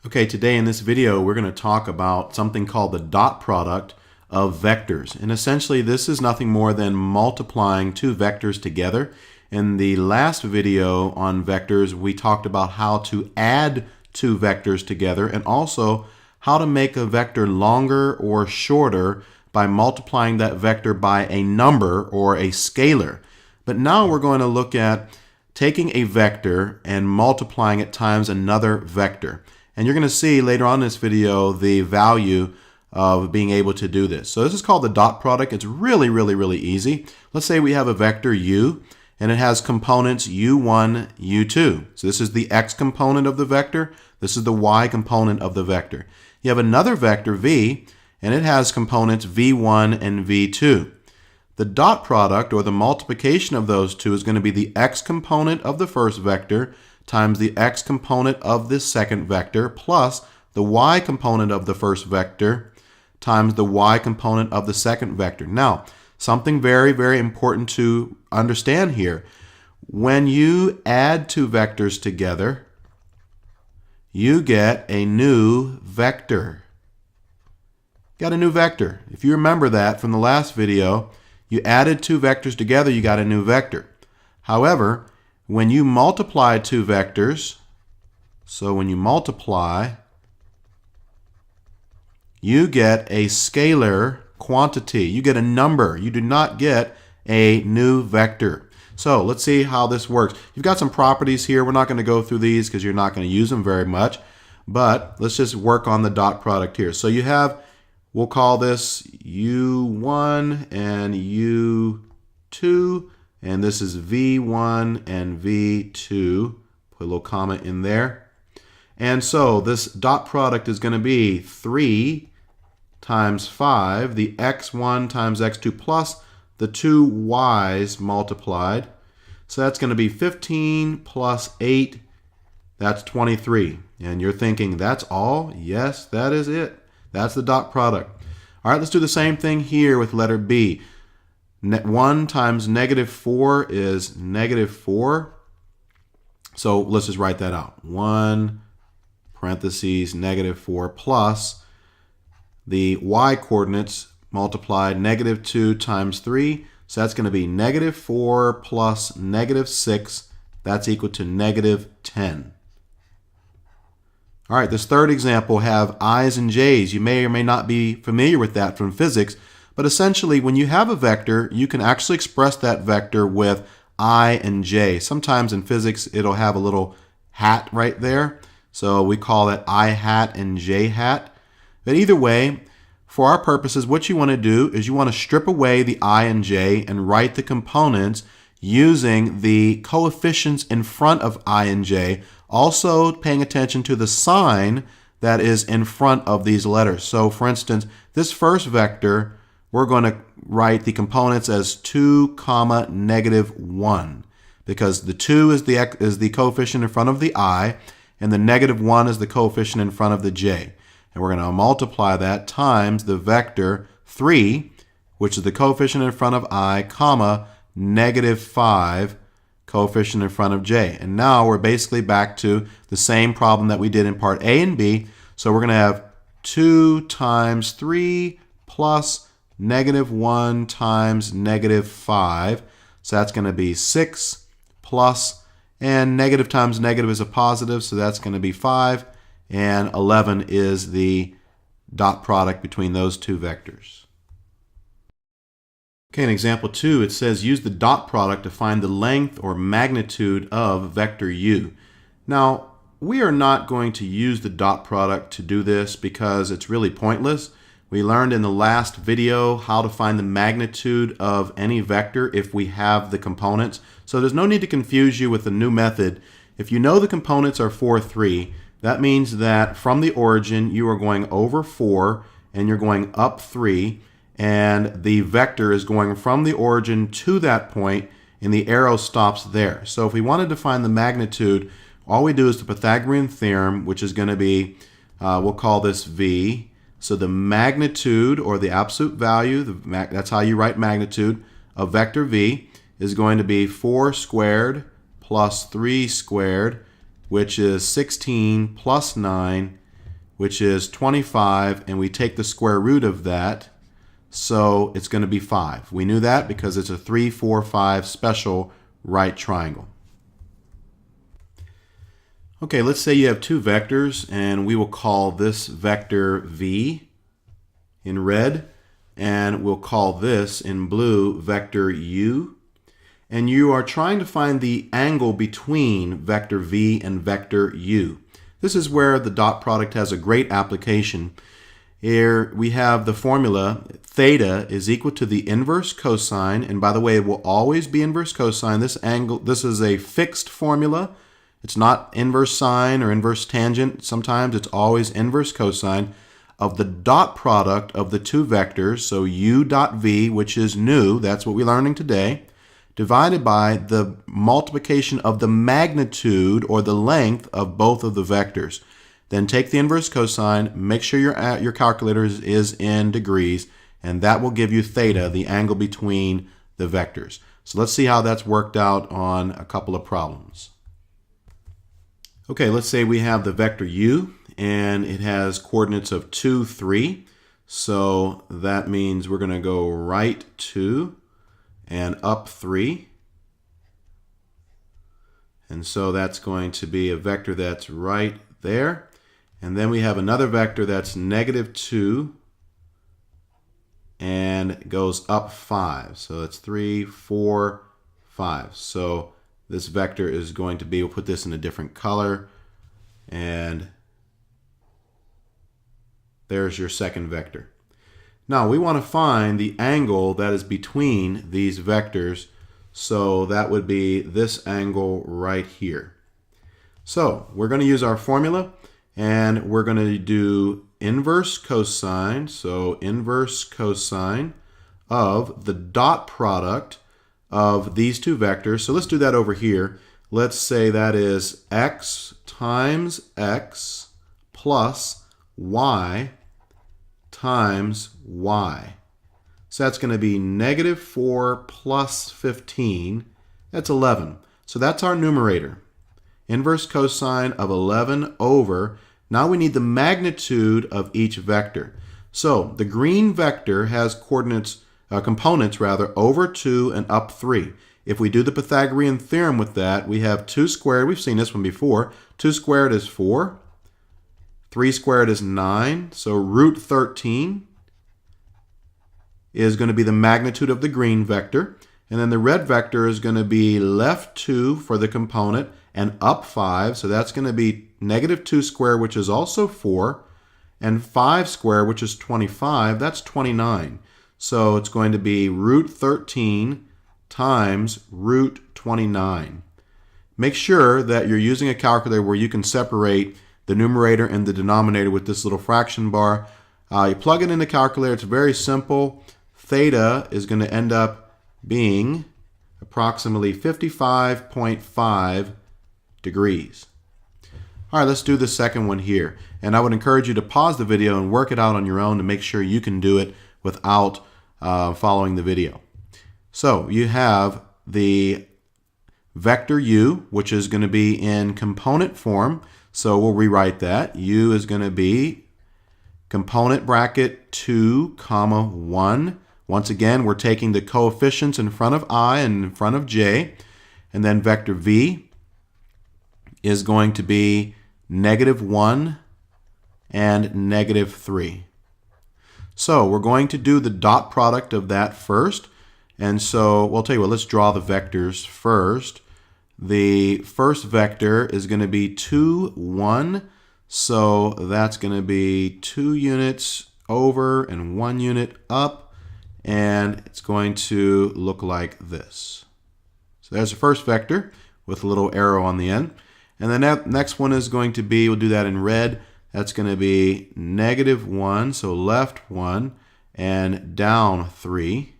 Okay, today in this video we're going to talk about something called the dot product of vectors. And essentially this is nothing more than multiplying two vectors together. In the last video on vectors we talked about how to add two vectors together and also how to make a vector longer or shorter by multiplying that vector by a number or a scalar. But now we're going to look at taking a vector and multiplying it times another vector. And you're going to see later on in this video the value of being able to do this. So this is called the dot product. It's really easy. Let's say we have a vector u and it has components u1, u2. So this is the x component of the vector. This is the y component of the vector. You have another vector v and it has components v1 and v2. The dot product, or the multiplication of those two, is going to be the x component of the first vector times the x component of the second vector plus the y component of the first vector times the y component of the second vector. Now, something very important to understand here. When you add two vectors together, you get a new vector. Got a new vector. If you remember that from the last video, you added two vectors together, you got a new vector. However, when you multiply two vectors, so when you multiply, you get a scalar quantity. You get a number. You do not get a new vector. So let's see how this works. You've got some properties here. We're not going to go through these because you're not going to use them very much. But let's just work on the dot product here. So you have, we'll call this u1 and u2. And this is v1 and v2. Put a little comma in there. And so this dot product is going to be 3 times 5, the x1 times x2 plus the two y's multiplied. So that's going to be 15 plus 8, that's 23. And you're thinking, that's all? Yes, that is it. That's the dot product. All right, let's do the same thing here with letter B. 1 times negative 4 is negative 4. So let's just write that out. 1 parentheses negative 4 plus the y coordinates multiplied negative 2 times 3. So that's going to be negative 4 plus negative 6. That's equal to negative 10. All right, this third example have i's and j's. You may or may not be familiar with that from physics. But essentially, when you have a vector, you can actually express that vector with I and j. Sometimes in physics, it'll have a little hat right there. So we call it I hat and j hat. But either way, for our purposes, what you want to do is you want to strip away the I and j and write the components using the coefficients in front of I and j, also paying attention to the sign that is in front of these letters. So for instance, this first vector, we're going to write the components as 2 comma negative 1 because the 2 is the coefficient in front of the I and the negative 1 is the coefficient in front of the j. And we're going to multiply that times the vector 3, which is the coefficient in front of I, comma, negative 5, coefficient in front of j. And now we're basically back to the same problem that we did in part A and B. So we're going to have 2 times 3 plus negative 1 times negative 5. So that's going to be 6 plus, and negative times negative is a positive, so that's going to be 5. And 11 is the dot product between those two vectors. Okay, in example 2, it says use the dot product to find the length or magnitude of vector u. Now, we are not going to use the dot product to do this because it's really pointless. We learned in the last video how to find the magnitude of any vector if we have the components. So there's no need to confuse you with the new method. If you know the components are 4, 3, that means that from the origin you are going over 4 and you're going up 3, and the vector is going from the origin to that point and the arrow stops there. So if we wanted to find the magnitude, all we do is the Pythagorean Theorem, which is going to be, we'll call this v. So the magnitude, or the absolute value, that's how you write magnitude, of vector v is going to be 4 squared plus 3 squared, which is 16 plus 9 which is 25, and we take the square root of that, so it's going to be 5. We knew that because it's a 3, 4, 5 special right triangle. Okay, let's say you have two vectors, and we will call this vector V in red, and we'll call this in blue vector U. And you are trying to find the angle between vector V and vector U. This is where the dot product has a great application. Here we have the formula theta is equal to the inverse cosine, and by the way, it will always be inverse cosine. This is a fixed formula. It's not inverse sine or inverse tangent. Sometimes it's always inverse cosine of the dot product of the two vectors, so u dot v, which is new, that's what we're learning today, divided by the multiplication of the magnitude or the length of both of the vectors. Then take the inverse cosine, make sure your calculator is in degrees, and that will give you theta, the angle between the vectors. So let's see how that's worked out on a couple of problems. Okay, let's say we have the vector u, and it has coordinates of 2, 3. So that means we're going to go right 2 and up 3. And so that's going to be a vector that's right there. And then we have another vector that's negative 2 and goes up 5. So that's 3, 4, 5. So this vector is going to be, we'll put this in a different color, and there's your second vector. Now we want to find the angle that is between these vectors, so that would be this angle right here. So we're going to use our formula, and we're going to do inverse cosine, so inverse cosine of the dot product of these two vectors. So let's do that over here. Let's say that is x times x plus y times y. So that's going to be negative 4 plus 15. That's 11. So that's our numerator. Inverse cosine of 11 over. Now we need the magnitude of each vector. So the green vector has components over 2 and up 3. If we do the Pythagorean Theorem with that, we have 2 squared. We've seen this one before. 2 squared is 4. 3 squared is 9. So root 13 is going to be the magnitude of the green vector. And then the red vector is going to be left 2 for the component and up 5. So that's going to be negative 2 squared, which is also 4. And 5 squared, which is 25. That's 29. So it's going to be root 13 times root 29. Make sure that you're using a calculator where you can separate the numerator and the denominator with this little fraction bar. You plug it in the calculator. It's very simple. Theta is going to end up being approximately 55.5 degrees. All right, let's do the second one here. And I would encourage you to pause the video and work it out on your own to make sure you can do it without following the video. So you have the vector u, which is going to be in component form. So we'll rewrite that. U is going to be component bracket 2, comma 1. Once again, we're taking the coefficients in front of I and in front of j. And then vector v is going to be negative 1 and negative 3. So we're going to do the dot product of that first. And so we'll tell you what, let's draw the vectors first. The first vector is going to be 2, 1. So that's going to be 2 units over and 1 unit up. And it's going to look like this. So there's the first vector with a little arrow on the end. And the next one is going to be, we'll do that in red. That's going to be negative 1, so left 1, and down 3.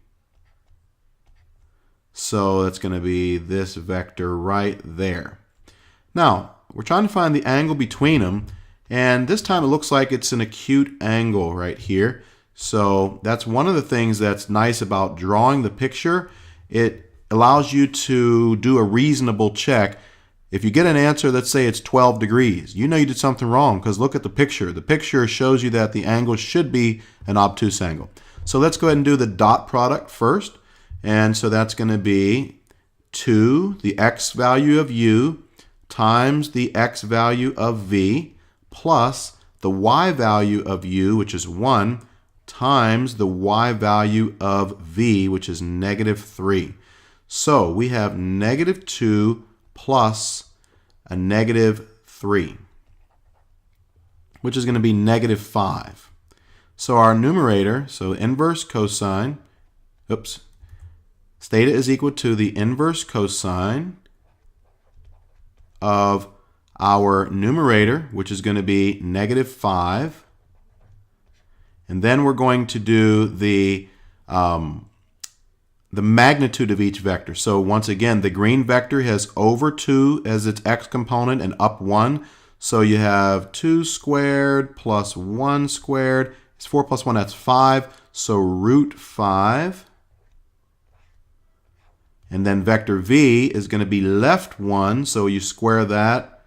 So that's going to be this vector right there. Now, we're trying to find the angle between them, and this time it looks like it's an acute angle right here. So that's one of the things that's nice about drawing the picture. It allows you to do a reasonable check. if you get an answer, let's say it's 12 degrees, you know you did something wrong because look at the picture. The picture shows you that the angle should be an obtuse angle. So let's go ahead and do the dot product first. And so that's going to be 2, the x value of u, times the x value of v, plus the y value of u, which is 1, times the y value of v, which is -3. So we have -2 plus a -3, which is going to be -5. So our numerator, so inverse cosine, theta is equal to the inverse cosine of our numerator, which is going to be -5. And then we're going to do the magnitude of each vector. So once again, the green vector has over 2 as its x component and up 1. So you have 2 squared plus 1 squared. It's 4 plus 1, that's 5. So √5. And then vector v is going to be left 1. So you square that.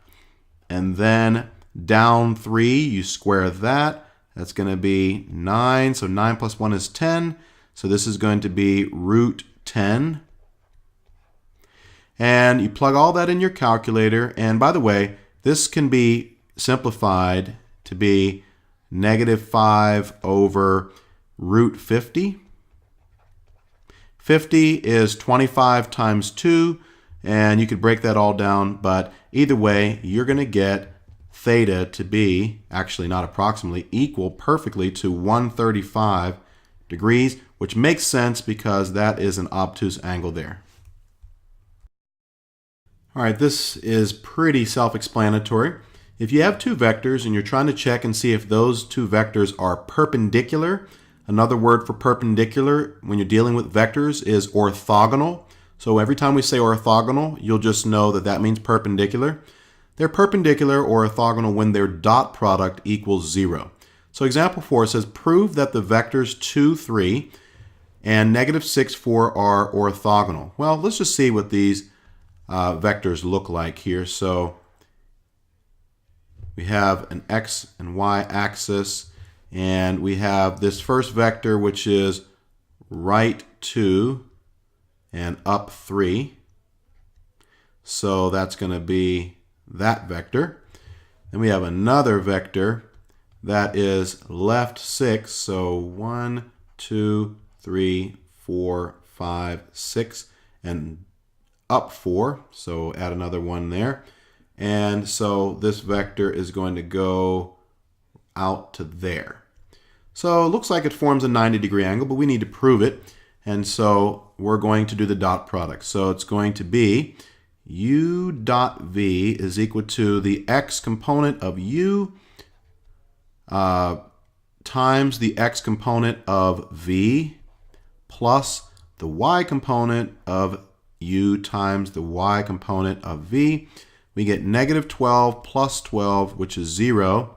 And then down 3, you square that. That's going to be 9. So 9 plus 1 is 10. So this is going to be √10. And you plug all that in your calculator. And by the way, this can be simplified to be -5 over √50. 50 is 25 times 2. And you could break that all down. But either way, you're going to get theta to be, actually not approximately, equal perfectly to 135 degrees, which makes sense because that is an obtuse angle there. All right, this is pretty self-explanatory. If you have two vectors and you're trying to check and see if those two vectors are perpendicular, another word for perpendicular when you're dealing with vectors is orthogonal. So every time we say orthogonal, you'll just know that that means perpendicular. They're perpendicular or orthogonal when their dot product equals 0. So example 4 says, prove that the vectors 2, 3 and -6, 4 are orthogonal. Well, let's just see what these vectors look like here. So we have an x and y axis, and we have this first vector, which is right 2 and up 3. So that's going to be that vector. Then we have another vector that is left 6. So 1, 2, 3, 4, 5, 6, and up 4. So add another one there. And so this vector is going to go out to there. So it looks like it forms a 90-degree angle, but we need to prove it. And so we're going to do the dot product. So it's going to be u dot v is equal to the x component of u times the x component of v plus the y component of u times the y component of v. We get -12 plus 12, which is 0.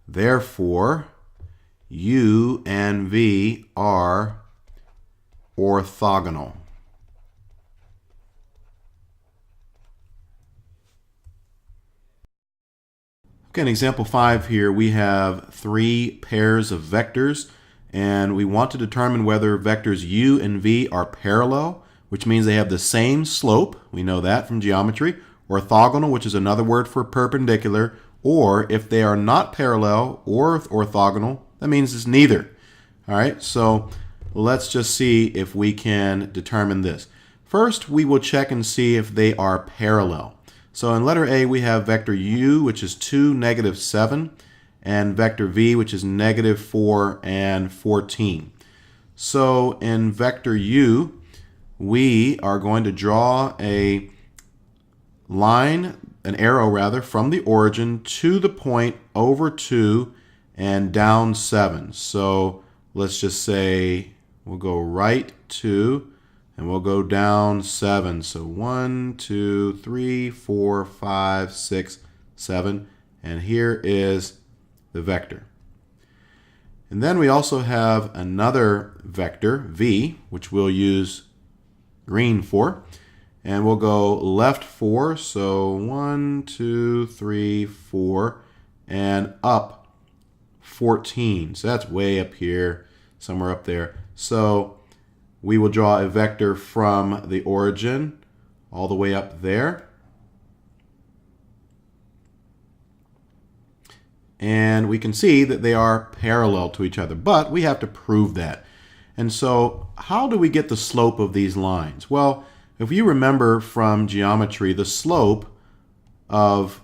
Therefore, u and v are orthogonal. Okay, in example 5 here, we have 3 pairs of vectors, and we want to determine whether vectors u and v are parallel, which means they have the same slope. We know that from geometry. Orthogonal, which is another word for perpendicular, or if they are not parallel or orthogonal, that means it's neither. All right, so let's just see if we can determine this. First, we will check and see if they are parallel. So in letter A, we have vector u, which is 2, -7, and vector v, which is -4 and 14. So in vector u, we are going to draw a line, an arrow rather, from the origin to the point over 2 and down 7. So let's just say we'll go right 2 and we'll go down 7. So 1, 2, 3, 4, 5, 6, 7. And here is the vector. And then we also have another vector, v, which we'll use green for. and we'll go left 4. So 1, 2, 3, 4, and up 14. So that's way up here, somewhere up there. So we will draw a vector from the origin all the way up there. And we can see that they are parallel to each other, but we have to prove that. And so how do we get the slope of these lines? Well, if you remember from geometry, the slope of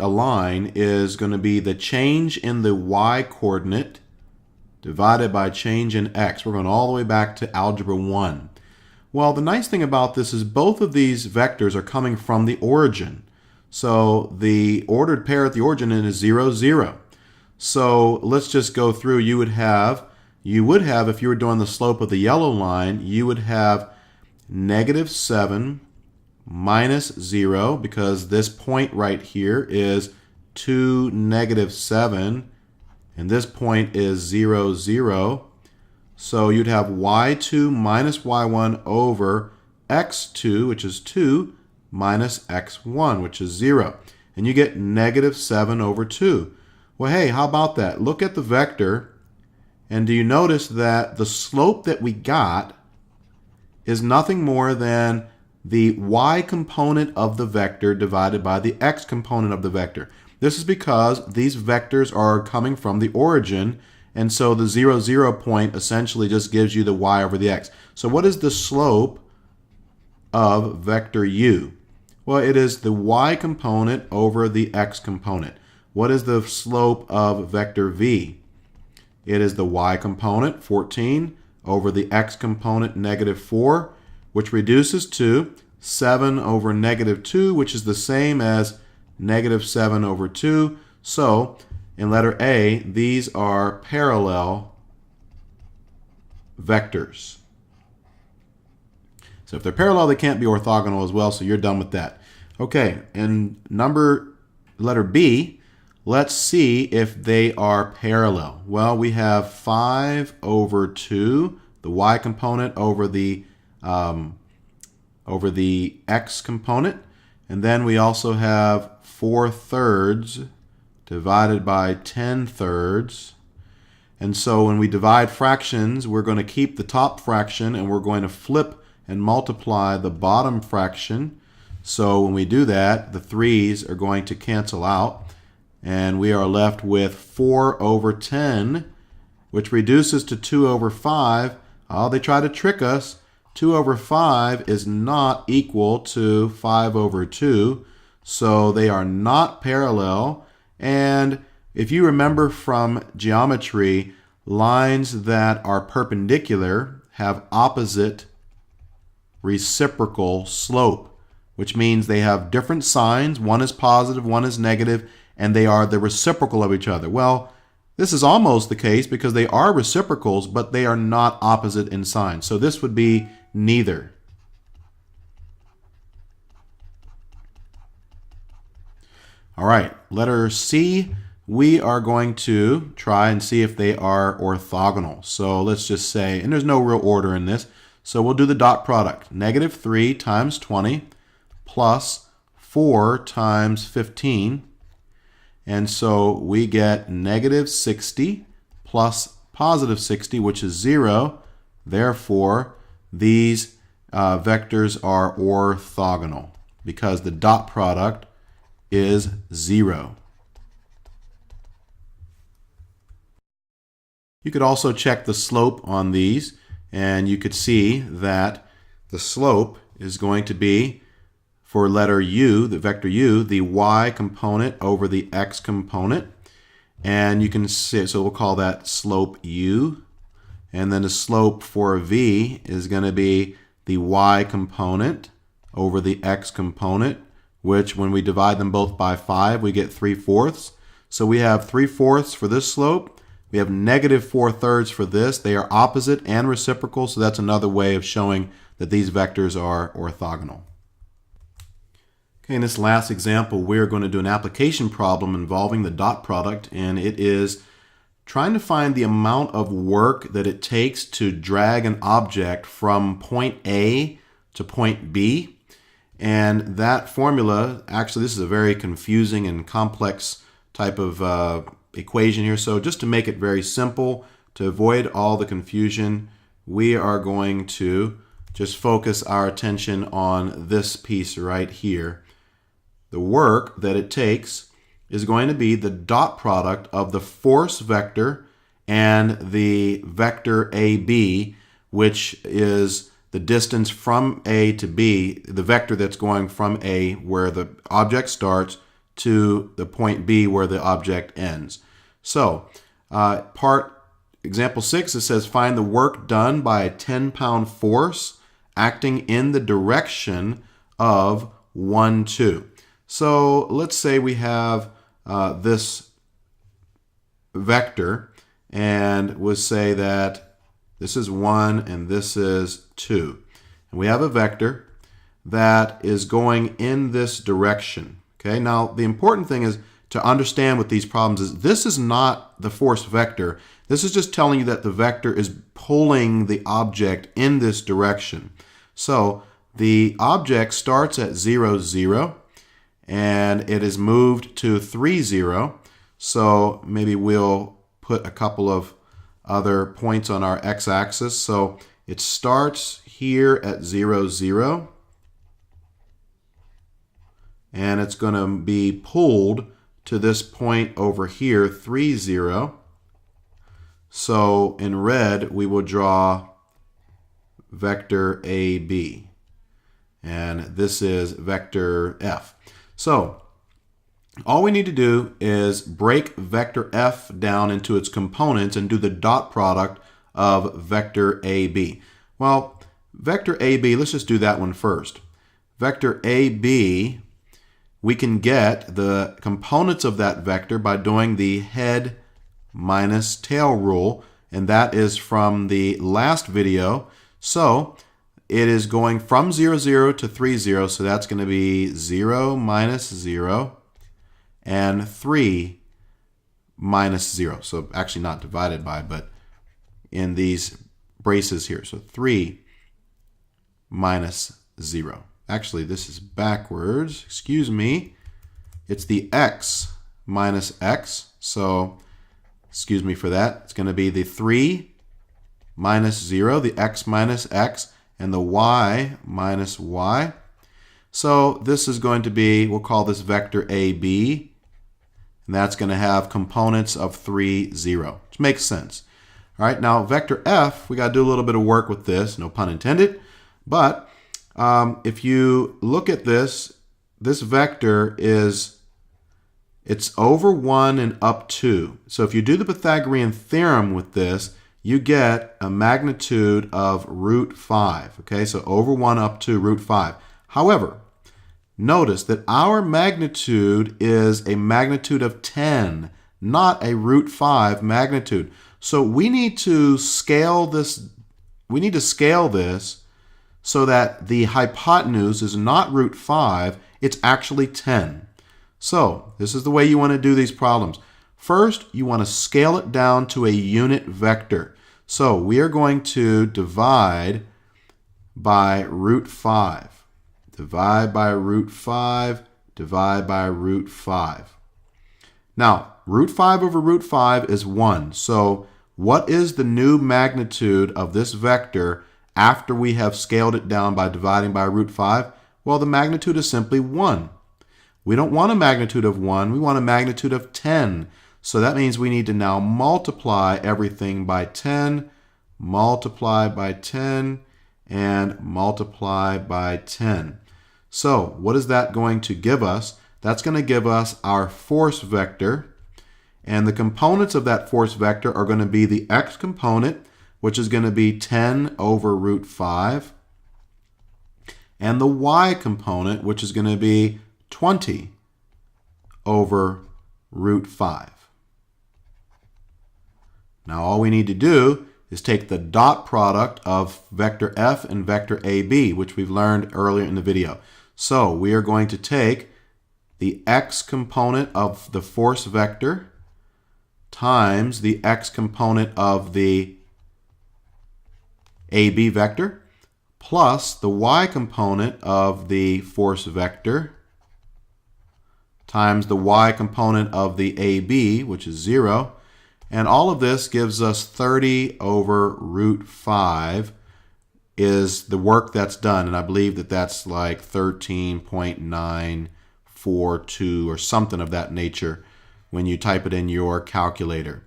a line is going to be the change in the y coordinate divided by change in x. We're going all the way back to Algebra 1. Well, the nice thing about this is both of these vectors are coming from the origin. So the ordered pair at the origin is 0, 0. So let's just go through. You would have, if you were doing the slope of the yellow line, you would have -7 minus 0, because this point right here is 2, -7, and this point is 0, 0. So you'd have y2 minus y1 over x2, which is 2, minus x1, which is 0. And you get -7 over 2. Well, hey, how about that? Look at the vector, and do you notice that the slope that we got is nothing more than the y component of the vector divided by the x component of the vector. This is because these vectors are coming from the origin, and so the 0, 0 point essentially just gives you the y over the x. So what is the slope of vector u? Well, it is the y component over the x component. What is the slope of vector v? It is the y component, 14, over the x component, -4, which reduces to 7 over -2, which is the same as -7 over 2. So, in letter A, these are parallel vectors. So if they're parallel, they can't be orthogonal as well, so you're done with that. Okay, and letter B, let's see if they are parallel. Well, we have 5 over 2, the y component over the x component, and then we also have 4/3 divided by 10/3. And so when we divide fractions, we're going to keep the top fraction and we're going to flip and multiply the bottom fraction. So when we do that, the 3's are going to cancel out, and we are left with 4 over 10, which reduces to 2 over 5. Oh, they try to trick us. 2 over 5 is not equal to 5 over 2, so they are not parallel. And if you remember from geometry, lines that are perpendicular have opposite reciprocal slope, which means they have different signs. One is positive, one is negative, and they are the reciprocal of each other. Well, this is almost the case because they are reciprocals, but they are not opposite in sign. So this would be neither. All right, letter C, we are going to try and see if they are orthogonal. So let's just say, and there's no real order in this, so we'll do the dot product. -3 times 20 plus 4 times 15. And so we get -60 plus +60, which is 0. Therefore, these vectors are orthogonal because the dot product is 0. You could also check the slope on these, and you could see that the slope is going to be, for letter u, the vector u, the y component over the x component. And you can see, so we'll call that slope u. And then the slope for v is going to be the y component over the x component, which when we divide them both by 5, we get 3/4. So we have 3/4 for this slope. We have -4/3 for this. They are opposite and reciprocal, so that's another way of showing that these vectors are orthogonal. Okay, in this last example, we're going to do an application problem involving the dot product, and it is trying to find the amount of work that it takes to drag an object from point A to point B. And that formula, actually this is a very confusing and complex type of equation here. So just to make it very simple, to avoid all the confusion, we are going to just focus our attention on this piece right here. The work that it takes is going to be the dot product of the force vector and the vector AB, which is the distance from A to B, the vector that's going from A where the object starts to the point B where the object ends. So example 6, it says find the work done by a 10-pound force acting in the direction of 1, 2. So let's say we have this vector, and we'll say that this is 1 and this is 2. And we have a vector that is going in this direction. Okay, now the important thing is to understand with these problems is this is not the force vector. This is just telling you that the vector is pulling the object in this direction. So the object starts at 0, 0, and it is moved to 3, 0. So maybe we'll put a couple of other points on our x-axis. So it starts here at 0, 0, and it's going to be pulled to this point over here, 3, 0. So in red, we will draw vector AB, and this is vector F. So all we need to do is break vector F down into its components and do the dot product of vector AB. Well, vector AB, let's just do that one first. Vector AB, we can get the components of that vector by doing the head minus tail rule, and that is from the last video. So it is going from 0, 0 to 3, 0, so that's going to be 0 minus 0 and 3 minus 0. So actually not divided by, but in these braces here. So 3 minus 0. Actually, this is backwards. Excuse me. It's the x minus x. So excuse me for that. It's going to be the 3 minus 0, the x minus x, and the y minus y. So this is going to be, we'll call this vector AB, and that's going to have components of 3, 0, which makes sense. All right, now vector F, we got to do a little bit of work with this, no pun intended, but if you look at this, this vector is, it's over 1 and up 2. So if you do the Pythagorean theorem with this, you get a magnitude of root 5. Okay, so over 1 up to root 5. However, notice that our magnitude is a magnitude of 10, not a root 5 magnitude. So we need to scale this. We need to scale this so that the hypotenuse is not root 5, it's actually 10. So this is the way you want to do these problems. First, you want to scale it down to a unit vector. So we are going to divide by root 5. Divide by root 5, divide by root 5. Now, root 5 over root 5 is 1. So what is the new magnitude of this vector after we have scaled it down by dividing by root 5? Well, the magnitude is simply 1. We don't want a magnitude of 1, we want a magnitude of 10. So that means we need to now multiply everything by 10, multiply by 10, and multiply by 10. So what is that going to give us? That's going to give us our force vector, and the components of that force vector are going to be the x component, which is going to be 10 over root 5, and the y component, which is going to be 20 over root 5. Now all we need to do is take the dot product of vector F and vector AB, which we've learned earlier in the video. So we are going to take the x component of the force vector times the x component of the AB vector, plus the y component of the force vector times the y component of the AB, which is 0. And all of this gives us 30 over root 5 is the work that's done. And I believe that that's like 13.942 or something of that nature when you type it in your calculator.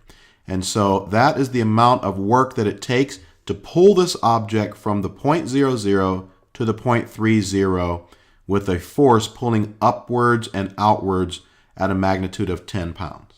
And so that is the amount of work that it takes to pull this object from the point 0, 0 to the point 3, 0 with a force pulling upwards and outwards at a magnitude of 10 pounds.